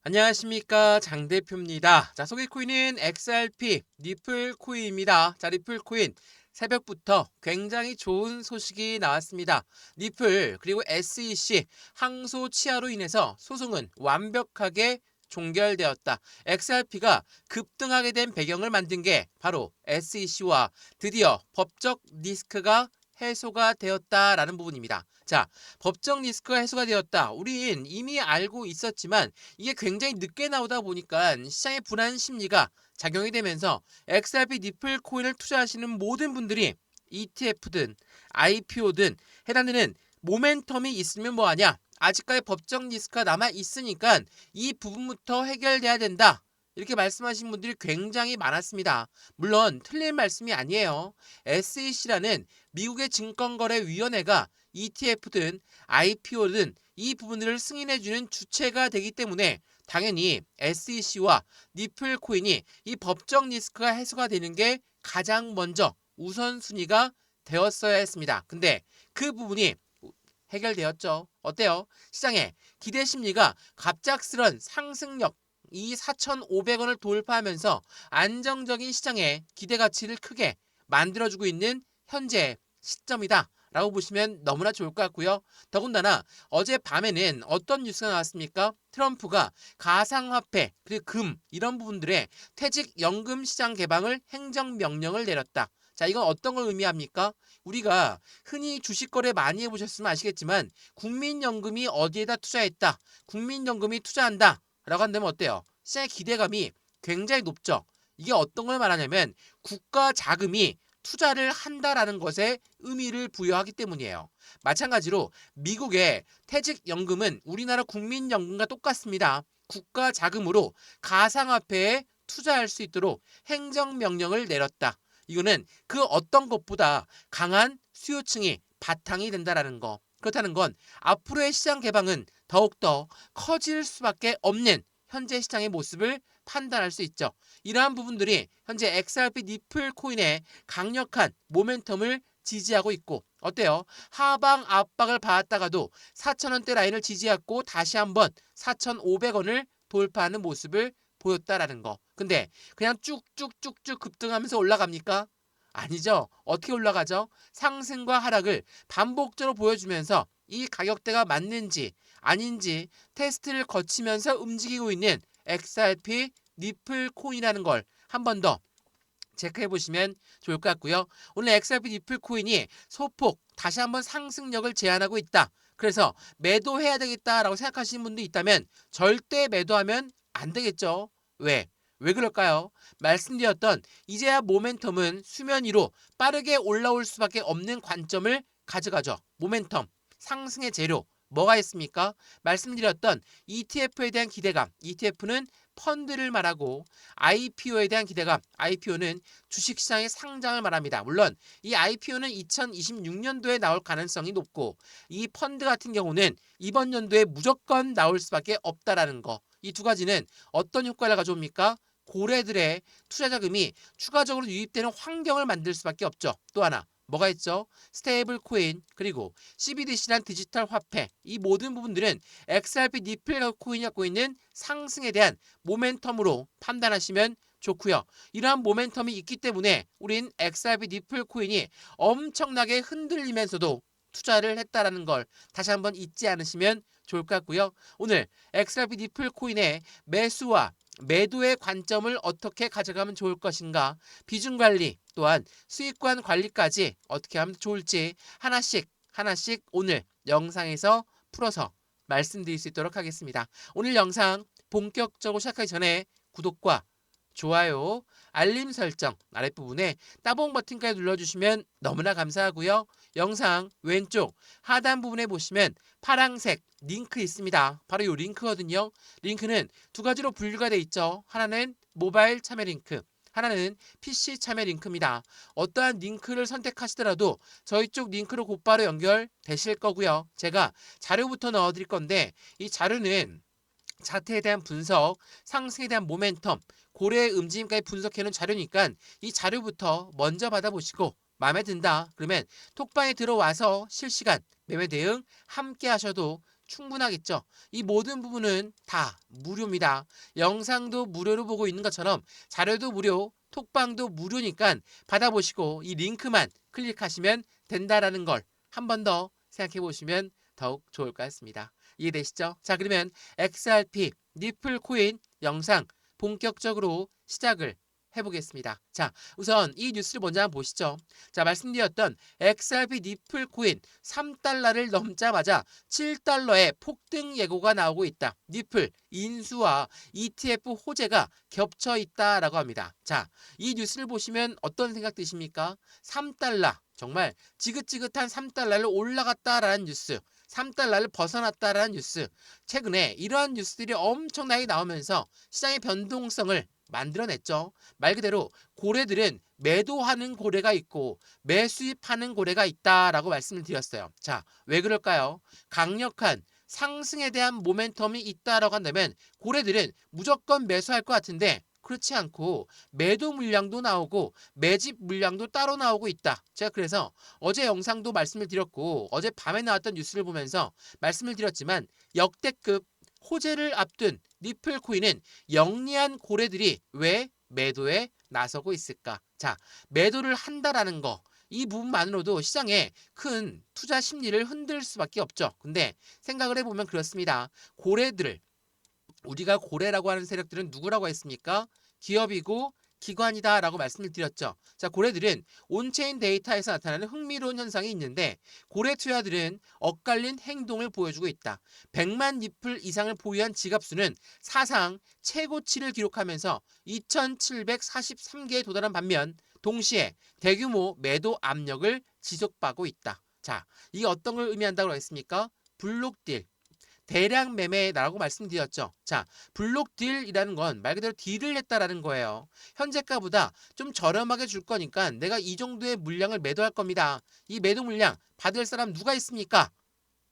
안녕하십니까, 장 대표입니다. 자, 소개 코인은 XRP 리플 코인입니다. 자, 리플 코인 새벽부터 굉장히 좋은 소식이 나왔습니다. 리플 그리고 SEC 항소 치하로 인해서 소송은 완벽하게 종결되었다. XRP가 급등하게 된 배경을 만든 게 바로 SEC와 드디어 법적 리스크가 해소가 되었다라는 부분입니다. 자, 법적 리스크가 해소가 되었다. 우린 이미 알고 있었지만 이게 굉장히 늦게 나오다 보니까 시장의 불안 심리가 작용이 되면서 XRP 리플 코인을 투자하시는 모든 분들이 ETF든 IPO든 해당되는 모멘텀이 있으면 뭐하냐? 아직까지 법적 리스크가 남아 있으니까 이 부분부터 해결돼야 된다. 이렇게 말씀하신 분들이 굉장히 많았습니다. 물론 틀린 말씀이 아니에요. SEC라는 미국의 증권거래위원회가 ETF든 IPO든 이 부분들을 승인해주는 주체가 되기 때문에 당연히 SEC와 리플 코인이 이 법적 리스크가 해소가 되는 게 가장 먼저 우선순위가 되었어야 했습니다. 근데 그 부분이 해결되었죠. 어때요? 시장의 기대 심리가 갑작스런 상승력 이 4,500원을 돌파하면서 안정적인 시장의 기대 가치를 크게 만들어주고 있는 현재 시점이다 라고 보시면 너무나 좋을 것 같고요. 더군다나 어젯밤에는 어떤 뉴스가 나왔습니까? 트럼프가 가상화폐 그리고 금 이런 부분들의 퇴직연금 시장 개방을 행정명령을 내렸다. 자, 이건 어떤 걸 의미합니까? 우리가 흔히 주식 거래 많이 해보셨으면 아시겠지만 국민연금이 어디에다 투자했다. 국민연금이 투자한다. 라고 한다면 어때요? 시장의 기대감이 굉장히 높죠. 이게 어떤 걸 말하냐면 국가 자금이 투자를 한다라는 것에 의미를 부여하기 때문이에요. 마찬가지로 미국의 퇴직연금은 우리나라 국민연금과 똑같습니다. 국가 자금으로 가상화폐에 투자할 수 있도록 행정명령을 내렸다. 이거는 그 어떤 것보다 강한 수요층이 바탕이 된다라는 거. 그렇다는 건 앞으로의 시장 개방은 더욱더 커질 수밖에 없는 현재 시장의 모습을 판단할 수 있죠. 이러한 부분들이 현재 XRP 리플 코인의 강력한 모멘텀을 지지하고 있고 어때요? 하방 압박을 받았다가도 4,000원대 라인을 지지했고 다시 한번 4,500원을 돌파하는 모습을 보였다라는 거. 근데 그냥 쭉쭉쭉쭉 급등하면서 올라갑니까? 아니죠. 어떻게 올라가죠? 상승과 하락을 반복적으로 보여주면서 이 가격대가 맞는지 아닌지 테스트를 거치면서 움직이고 있는 XRP 리플 코인이라는 걸 한 번 더 체크해 보시면 좋을 것 같고요. 오늘 XRP 리플 코인이 소폭 다시 한번 상승력을 제한하고 있다. 그래서 매도해야 되겠다라고 생각하시는 분도 있다면 절대 매도하면 안 되겠죠. 왜? 왜 그럴까요? 말씀드렸던 이제야 모멘텀은 수면 위로 빠르게 올라올 수밖에 없는 관점을 가져가죠. 모멘텀, 상승의 재료, 뭐가 있습니까? 말씀드렸던 ETF에 대한 기대감, ETF는 펀드를 말하고 IPO에 대한 기대감, IPO는 주식시장의 상장을 말합니다. 물론 이 IPO는 2026년도에 나올 가능성이 높고 이 펀드 같은 경우는 이번 연도에 무조건 나올 수밖에 없다라는 거. 이 두 가지는 어떤 효과를 가져옵니까? 고래들의 투자 자금이 추가적으로 유입되는 환경을 만들 수밖에 없죠. 또 하나 뭐가 있죠? 스테이블 코인 그리고 CBDC란 디지털 화폐 이 모든 부분들은 XRP 리플 코인이 갖고 있는 상승에 대한 모멘텀으로 판단하시면 좋고요. 이러한 모멘텀이 있기 때문에 우린 XRP 리플 코인이 엄청나게 흔들리면서도 투자를 했다라는 걸 다시 한번 잊지 않으시면 좋을 것 같고요. 오늘 XRP 리플 코인의 매수와 매도의 관점을 어떻게 가져가면 좋을 것인가, 비중 관리 또한 수익관 관리까지 어떻게 하면 좋을지 하나씩 하나씩 오늘 영상에서 풀어서 말씀드릴 수 있도록 하겠습니다. 오늘 영상 본격적으로 시작하기 전에 구독과 좋아요, 알림 설정 아랫부분에 따봉 버튼까지 눌러주시면 너무나 감사하고요. 영상 왼쪽 하단 부분에 보시면 파란색 링크 있습니다. 바로 이 링크거든요. 링크는 두 가지로 분류가 돼 있죠. 하나는 모바일 참여 링크, 하나는 PC 참여 링크입니다. 어떠한 링크를 선택하시더라도 저희 쪽 링크로 곧바로 연결되실 거고요. 제가 자료부터 넣어드릴 건데 이 자료는 차트에 대한 분석, 상승에 대한 모멘텀, 고래의 움직임까지 분석해놓은 자료니까 이 자료부터 먼저 받아보시고 마음에 든다 그러면 톡방에 들어와서 실시간 매매 대응 함께 하셔도 충분하겠죠. 이 모든 부분은 다 무료입니다. 영상도 무료로 보고 있는 것처럼 자료도 무료, 톡방도 무료니까 받아보시고 이 링크만 클릭하시면 된다라는 걸 한 번 더 생각해 보시면 더욱 좋을 것 같습니다. 이해되시죠? 자, 그러면 XRP 니플 코인 영상 본격적으로 시작을 해보겠습니다. 자, 우선 이 뉴스를 먼저 한번 보시죠. 자, 말씀드렸던 XRP 니플 코인 3달러를 넘자마자 7달러의 폭등 예고가 나오고 있다. 니플 인수와 ETF 호재가 겹쳐 있다라고 합니다. 자, 이 뉴스를 보시면 어떤 생각 드십니까? 3달러, 정말 지긋지긋한 3달러를 올라갔다라는 뉴스, 3달러를 벗어났다라는 뉴스. 최근에 이러한 뉴스들이 엄청나게 나오면서 시장의 변동성을 만들어냈죠. 말 그대로 고래들은 매도하는 고래가 있고 매수입하는 고래가 있다라고 말씀을 드렸어요. 자, 왜 그럴까요? 강력한 상승에 대한 모멘텀이 있다라고 한다면 고래들은 무조건 매수할 것 같은데 그렇지 않고 매도 물량도 나오고 매집 물량도 따로 나오고 있다. 제가 그래서 어제 영상도 말씀을 드렸고 어제 밤에 나왔던 뉴스를 보면서 말씀을 드렸지만 역대급 호재를 앞둔 니플 코인은 영리한 고래들이 왜 매도에 나서고 있을까? 자, 매도를 한다라는 거. 이 부분만으로도 시장에 큰 투자 심리를 흔들 수밖에 없죠. 근데 생각을 해보면 그렇습니다. 고래들, 우리가 고래라고 하는 세력들은 누구라고 했습니까? 기업이고 기관이다라고 말씀을 드렸죠. 자, 고래들은 온체인 데이터에서 나타나는 흥미로운 현상이 있는데 고래 투자들은 엇갈린 행동을 보여주고 있다. 100만 니플 이상을 보유한 지갑수는 사상 최고치를 기록하면서 2,743개에 도달한 반면 동시에 대규모 매도 압력을 지속받고 있다. 자, 이게 어떤 걸 의미한다고 했습니까? 블록딜, 대량 매매라고 말씀드렸죠. 자, 블록 딜이라는 건 말 그대로 딜을 했다라는 거예요. 현재가보다 좀 저렴하게 줄 거니까 내가 이 정도의 물량을 매도할 겁니다. 이 매도 물량 받을 사람 누가 있습니까?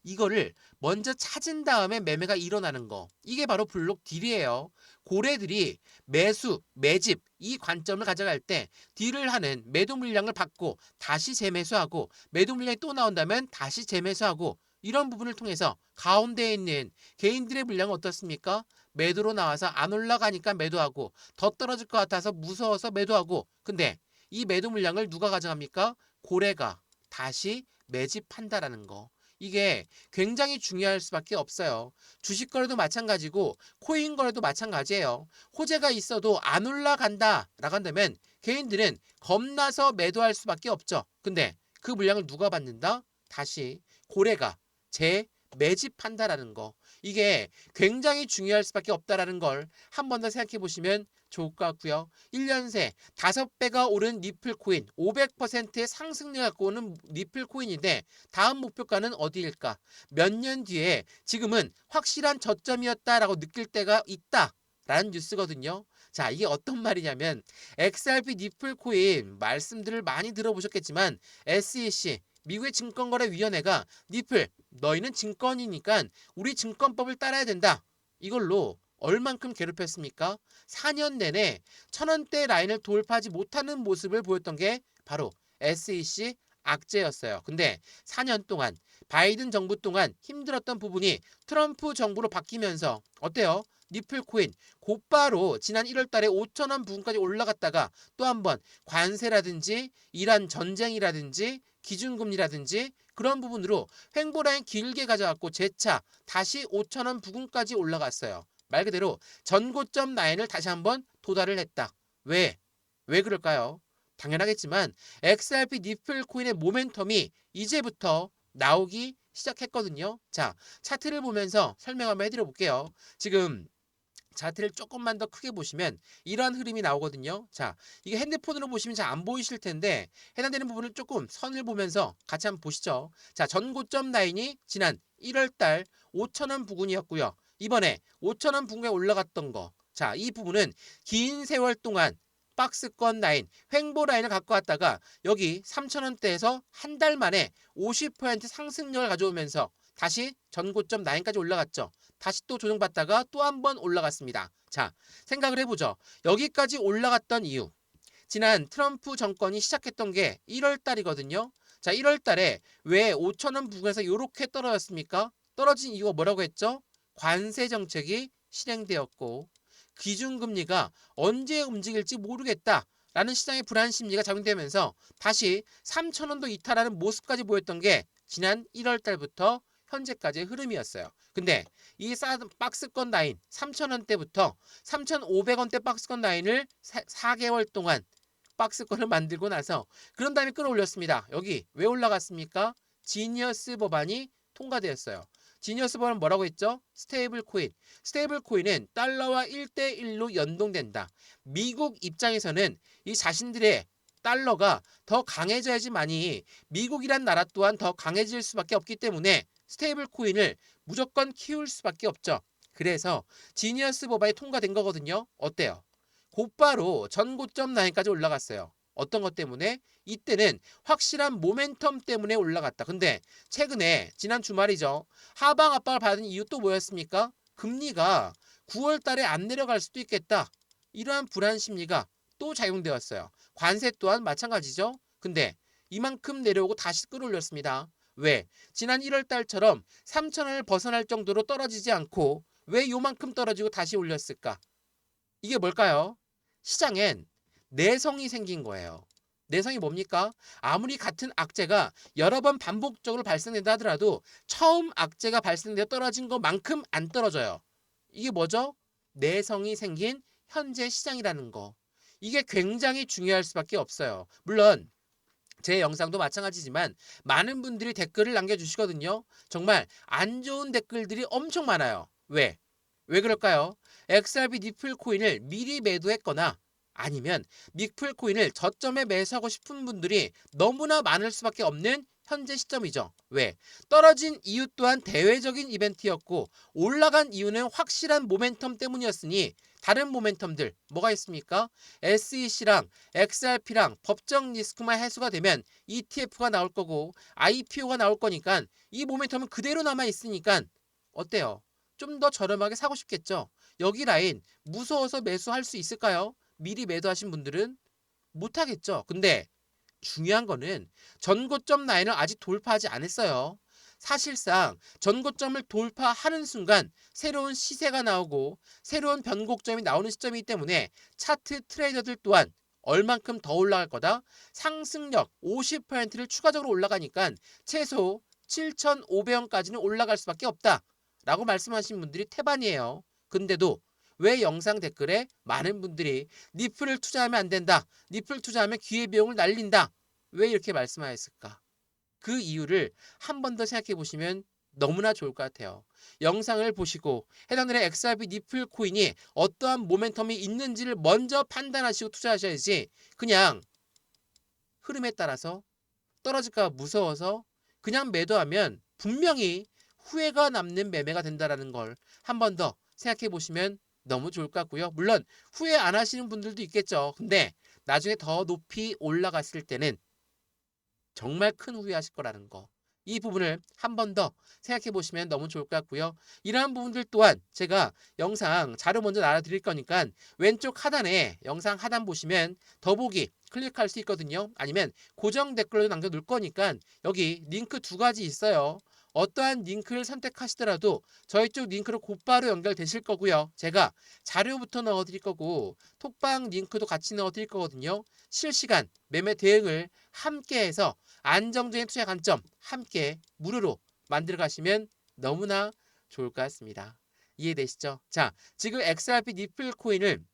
이거를 먼저 찾은 다음에 매매가 일어나는 거. 이게 바로 블록 딜이에요. 고래들이 매수, 매집 이 관점을 가져갈 때 딜을 하는 매도 물량을 받고 다시 재매수하고 매도 물량이 또 나온다면 다시 재매수하고 이런 부분을 통해서 가운데에 있는 개인들의 물량은 어떻습니까? 매도로 나와서 안 올라가니까 매도하고 더 떨어질 것 같아서 무서워서 매도하고 근데 이 매도 물량을 누가 가져갑니까? 고래가 다시 매집한다라는 거. 이게 굉장히 중요할 수밖에 없어요. 주식 거래도 마찬가지고 코인 거래도 마찬가지예요. 호재가 있어도 안 올라간다라고 한다면 개인들은 겁나서 매도할 수밖에 없죠. 근데 그 물량을 누가 받는다? 다시 고래가 재매집한다라는 거. 이게 굉장히 중요할 수밖에 없다라는 걸 한 번 더 생각해 보시면 좋을 것 같고요. 1년 새 5배가 오른 니플 코인, 500%의 상승률 갖고 오는 니플 코인인데 다음 목표가는 어디일까? 몇 년 뒤에 지금은 확실한 저점이었다라고 느낄 때가 있다. 라는 뉴스거든요. 자, 이게 어떤 말이냐면 XRP 니플 코인 말씀들을 많이 들어보셨겠지만 SEC 미국의 증권거래위원회가 니플 너희는 증권이니까 우리 증권법을 따라야 된다. 이걸로 얼만큼 괴롭혔습니까? 4년 내내 1,000원대 라인을 돌파하지 못하는 모습을 보였던 게 바로 SEC 악재였어요. 근데 4년 동안 바이든 정부 동안 힘들었던 부분이 트럼프 정부로 바뀌면서 어때요? 니플 코인 곧바로 지난 1월 달에 5,000원 부근까지 올라갔다가 또 한 번 관세라든지 이란 전쟁이라든지 기준금리라든지 그런 부분으로 횡보라인 길게 가져갔고 재차 다시 5,000원 부근까지 올라갔어요. 말 그대로 전고점 라인을 다시 한번 도달을 했다. 왜? 왜 그럴까요? 당연하겠지만 XRP 니플 코인의 모멘텀이 이제부터 나오기 시작했거든요. 자, 차트를 보면서 설명 한번 해드려 볼게요. 지금 차트를 조금만 더 크게 보시면 이러한 흐름이 나오거든요. 자, 이게 핸드폰으로 보시면 잘 안 보이실 텐데 해당되는 부분을 조금 선을 보면서 같이 한번 보시죠. 자, 전고점 라인이 지난 1월 달 5,000원 부근이었고요. 이번에 5,000원 부근에 올라갔던 거. 자, 이 부분은 긴 세월 동안 박스권 라인, 횡보 라인을 갖고 왔다가 여기 3,000원대에서 한 달 만에 50% 상승력을 가져오면서 다시 전고점 라인까지 올라갔죠. 다시 또 조정받다가 또 한 번 올라갔습니다. 자, 생각을 해보죠. 여기까지 올라갔던 이유. 지난 트럼프 정권이 시작했던 게 1월 달이거든요. 자, 1월 달에 왜 5,000원 부근에서 이렇게 떨어졌습니까? 떨어진 이유가 뭐라고 했죠? 관세 정책이 실행되었고 기준금리가 언제 움직일지 모르겠다라는 시장의 불안 심리가 작용되면서 다시 3,000원도 이탈하는 모습까지 보였던 게 지난 1월 달부터 현재까지의 흐름이었어요. 근데 이 박스권 라인 3,000원대부터 3,500원대 박스권 라인을 4개월 동안 박스권을 만들고 나서 그런 다음에 끌어올렸습니다. 여기 왜 올라갔습니까? 지니어스 법안이 통과되었어요. 지니어스 법안은 뭐라고 했죠? 스테이블 코인. 스테이블 코인은 달러와 1대1로 연동된다. 미국 입장에서는 이 자신들의 달러가 더 강해져야지만이 미국이란 나라 또한 더 강해질 수밖에 없기 때문에 스테이블 코인을 무조건 키울 수밖에 없죠. 그래서 지니어스 법안이 통과된 거거든요. 어때요? 곧바로 전고점 라인까지 올라갔어요. 어떤 것 때문에? 이때는 확실한 모멘텀 때문에 올라갔다. 근데 최근에 지난 주말이죠. 하방 압박을 받은 이유 또 뭐였습니까? 금리가 9월 달에 안 내려갈 수도 있겠다. 이러한 불안 심리가 또 작용되었어요. 관세 또한 마찬가지죠. 근데 이만큼 내려오고 다시 끌어올렸습니다. 왜? 지난 1월 달처럼 3,000원을 벗어날 정도로 떨어지지 않고 왜 요만큼 떨어지고 다시 올렸을까? 이게 뭘까요? 시장엔 내성이 생긴 거예요. 내성이 뭡니까? 아무리 같은 악재가 여러 번 반복적으로 발생된다 하더라도 처음 악재가 발생되어 떨어진 것만큼 안 떨어져요. 이게 뭐죠? 내성이 생긴 현재 시장이라는 거. 이게 굉장히 중요할 수밖에 없어요. 물론 제 영상도 마찬가지지만 많은 분들이 댓글을 남겨주시거든요. 정말 안 좋은 댓글들이 엄청 많아요. 왜? 왜 그럴까요? XRP 니플 코인을 미리 매도했거나 아니면 니플 코인을 저점에 매수하고 싶은 분들이 너무나 많을 수밖에 없는 현재 시점이죠. 왜? 떨어진 이유 또한 대외적인 이벤트였고 올라간 이유는 확실한 모멘텀 때문이었으니 다른 모멘텀들 뭐가 있습니까? SEC랑 XRP랑 법정 리스크만 해소가 되면 ETF가 나올 거고 IPO가 나올 거니까 이 모멘텀은 그대로 남아 있으니까 어때요? 좀 더 저렴하게 사고 싶겠죠. 여기 라인 무서워서 매수할 수 있을까요? 미리 매도하신 분들은 못하겠죠. 근데 중요한 거는 전고점 라인을 아직 돌파하지 않았어요. 사실상 전고점을 돌파하는 순간 새로운 시세가 나오고 새로운 변곡점이 나오는 시점이기 때문에 차트 트레이더들 또한 얼만큼 더 올라갈 거다? 상승력 50%를 추가적으로 올라가니까 최소 7,500원까지는 올라갈 수밖에 없다. 라고 말씀하신 분들이 태반이에요. 근데도 왜 영상 댓글에 많은 분들이 니플을 투자하면 안 된다. 니플 투자하면 기회비용을 날린다. 왜 이렇게 말씀하셨을까? 그 이유를 한 번 더 생각해 보시면 너무나 좋을 것 같아요. 영상을 보시고 해당되는 XRP 니플 코인이 어떠한 모멘텀이 있는지를 먼저 판단하시고 투자하셔야지 그냥 흐름에 따라서 떨어질까 무서워서 그냥 매도하면 분명히 후회가 남는 매매가 된다는 걸 한 번 더 생각해 보시면 너무 좋을 것 같고요. 물론 후회 안 하시는 분들도 있겠죠. 근데 나중에 더 높이 올라갔을 때는 정말 큰 후회하실 거라는 거. 이 부분을 한 번 더 생각해 보시면 너무 좋을 것 같고요. 이러한 부분들 또한 제가 영상 자료 먼저 나눠드릴 거니까 왼쪽 하단에 영상 하단 보시면 더보기 클릭할 수 있거든요. 아니면 고정 댓글로 남겨둘 거니까 여기 링크 두 가지 있어요. 어떠한 링크를 선택하시더라도 저희 쪽 링크로 곧바로 연결되실 거고요. 제가 자료부터 넣어드릴 거고 톡방 링크도 같이 넣어드릴 거거든요. 실시간 매매 대응을 함께해서 안정적인 투자 관점 함께 무료로 만들어 가시면 너무나 좋을 것 같습니다. 이해되시죠? 자, 지금 XRP 니플 코인을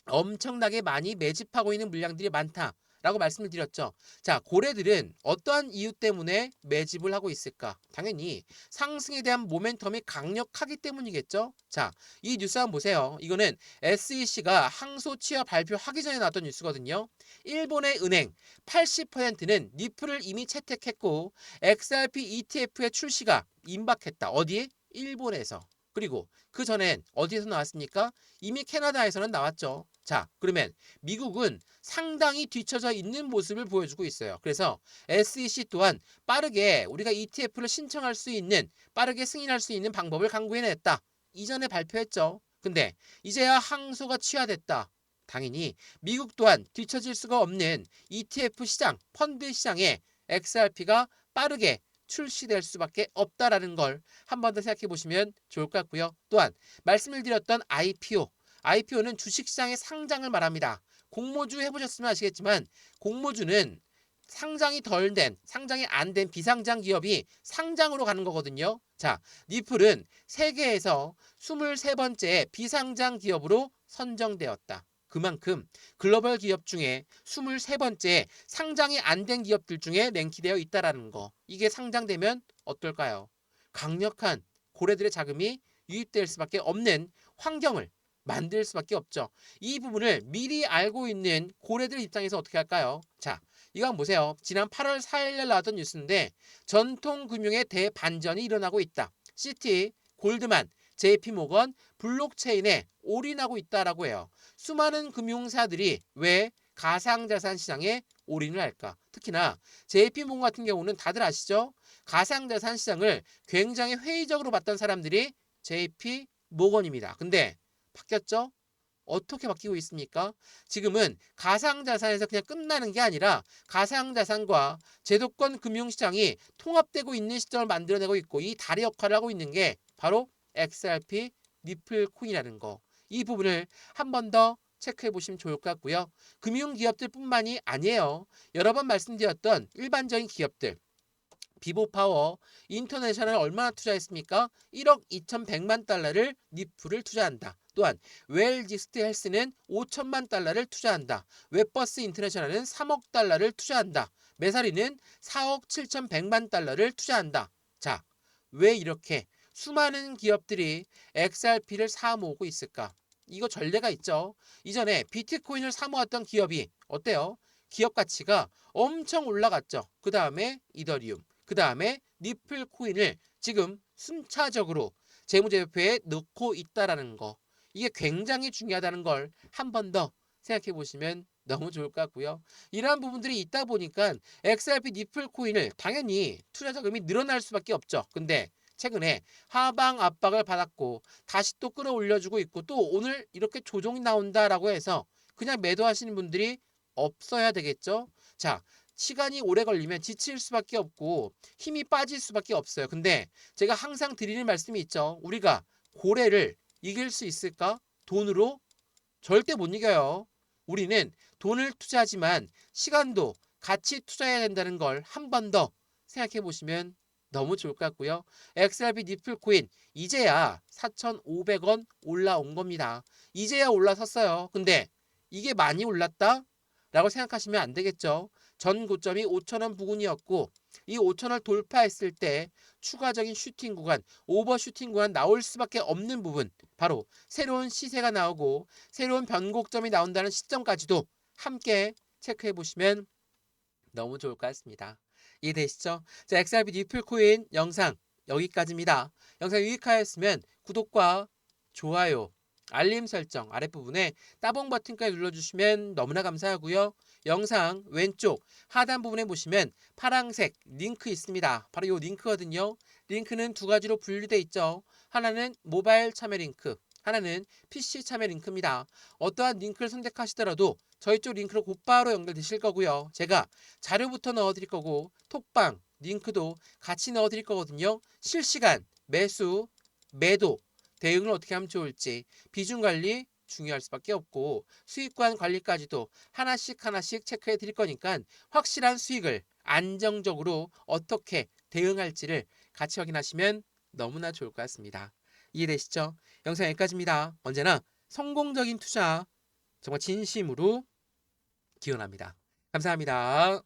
엄청나게 많이 매집하고 있는 물량들이 많다라고 말씀을 드렸죠. 자, 고래들은 어떠한 이유 때문에 매집을 하고 있을까? 당연히 상승에 대한 모멘텀이 강력하기 때문이겠죠. 자, 이 뉴스 한번 보세요. 이거는 SEC가 항소 취하 발표하기 전에 나왔던 뉴스거든요. 일본의 은행 80%는 니플을 이미 채택했고 XRP ETF의 출시가 임박했다. 어디에? 일본에서. 그리고 그 전엔 어디에서 나왔습니까? 이미 캐나다에서는 나왔죠. 자, 그러면 미국은 상당히 뒤처져 있는 모습을 보여주고 있어요. 그래서 SEC 또한 빠르게 우리가 ETF를 신청할 수 있는 빠르게 승인할 수 있는 방법을 강구해냈다. 이전에 발표했죠. 근데 이제야 항소가 취하됐다. 당연히 미국 또한 뒤처질 수가 없는 ETF 시장, 펀드 시장에 XRP가 빠르게 출시될 수밖에 없다라는 걸 한 번 더 생각해 보시면 좋을 것 같고요. 또한 말씀을 드렸던 IPO는 주식시장의 상장을 말합니다. 공모주 해보셨으면 아시겠지만 공모주는 상장이 덜 된, 상장이 안 된 비상장 기업이 상장으로 가는 거거든요. 자, 니플은 세계에서 23번째 비상장 기업으로 선정되었다. 그만큼 글로벌 기업 중에 23번째 상장이 안 된 기업들 중에 랭크되어 있다라는 거. 이게 상장되면 어떨까요? 강력한 고래들의 자금이 유입될 수밖에 없는 환경을 만들 수밖에 없죠. 이 부분을 미리 알고 있는 고래들 입장에서 어떻게 할까요? 자, 이거 한번 보세요. 지난 8월 4일날 나왔던 뉴스인데 전통금융의 대반전이 일어나고 있다. 시티, 골드만, JP모건, 블록체인에 올인하고 있다라고 해요. 수많은 금융사들이 왜 가상자산 시장에 올인을 할까? 특히나 JP모건 같은 경우는 다들 아시죠? 가상자산 시장을 굉장히 회의적으로 봤던 사람들이 JP모건입니다. 근데 바뀌었죠? 어떻게 바뀌고 있습니까? 지금은 가상자산에서 그냥 끝나는 게 아니라 가상자산과 제도권 금융시장이 통합되고 있는 시점을 만들어내고 있고 이 다리 역할을 하고 있는 게 바로 XRP 니플코인이라는 거. 이 부분을 한 번 더 체크해 보시면 좋을 것 같고요. 금융기업들뿐만이 아니에요. 여러 번 말씀드렸던 일반적인 기업들 비보파워, 인터내셔널 얼마나 투자했습니까? 1억 2,100만 달러를 니플을 투자한다. 또한 웰지스트 헬스는 5천만 달러를 투자한다. 웹버스 인터내셔널은 3억 달러를 투자한다. 메사리는 4억 7,100만 달러를 투자한다. 자, 왜 이렇게 수많은 기업들이 XRP를 사모으고 있을까? 이거 전례가 있죠. 이전에 비트코인을 사모았던 기업이 어때요? 기업 가치가 엄청 올라갔죠. 그 다음에 이더리움, 그 다음에 니플 코인을 지금 순차적으로 재무제표에 넣고 있다라는 거. 이게 굉장히 중요하다는 걸 한 번 더 생각해 보시면 너무 좋을 것 같고요. 이러한 부분들이 있다 보니까 XRP 니플 코인을 당연히 투자 자금이 늘어날 수밖에 없죠. 근데 최근에 하방 압박을 받았고 다시 또 끌어올려주고 있고 또 오늘 이렇게 조정이 나온다라고 해서 그냥 매도하시는 분들이 없어야 되겠죠. 자, 시간이 오래 걸리면 지칠 수밖에 없고 힘이 빠질 수밖에 없어요. 근데 제가 항상 드리는 말씀이 있죠. 우리가 고래를 이길 수 있을까? 돈으로? 절대 못 이겨요. 우리는 돈을 투자하지만 시간도 같이 투자해야 된다는 걸 한 번 더 생각해 보시면 너무 좋을 것 같고요. XRP 니플 코인 이제야 4,500원 올라온 겁니다. 이제야 올라섰어요. 근데 이게 많이 올랐다? 라고 생각하시면 안 되겠죠. 전 고점이 5,000원 부근이었고 이 5,000원을 돌파했을 때 추가적인 슈팅 구간, 오버슈팅 구간 나올 수밖에 없는 부분 바로 새로운 시세가 나오고 새로운 변곡점이 나온다는 시점까지도 함께 체크해 보시면 너무 좋을 것 같습니다. 이해되시죠? 자, XRP 니플코인 영상 여기까지입니다. 영상 유익하였으면 구독과 좋아요, 알림 설정 아랫부분에 따봉 버튼까지 눌러주시면 너무나 감사하고요. 영상 왼쪽 하단 부분에 보시면 파란색 링크 있습니다. 바로 이 링크거든요. 링크는 두 가지로 분류되어 있죠. 하나는 모바일 참여 링크, 하나는 PC 참여 링크입니다. 어떠한 링크를 선택하시더라도 저희 쪽 링크로 곧바로 연결되실 거고요. 제가 자료부터 넣어드릴 거고 톡방 링크도 같이 넣어드릴 거거든요. 실시간 매수, 매도 대응을 어떻게 하면 좋을지 비중 관리 중요할 수밖에 없고 수익관 관리까지도 하나씩 하나씩 체크해 드릴 거니까 확실한 수익을 안정적으로 어떻게 대응할지를 같이 확인하시면 너무나 좋을 것 같습니다. 이해되시죠? 영상 여기까지입니다. 언제나 성공적인 투자 정말 진심으로 기원합니다. 감사합니다.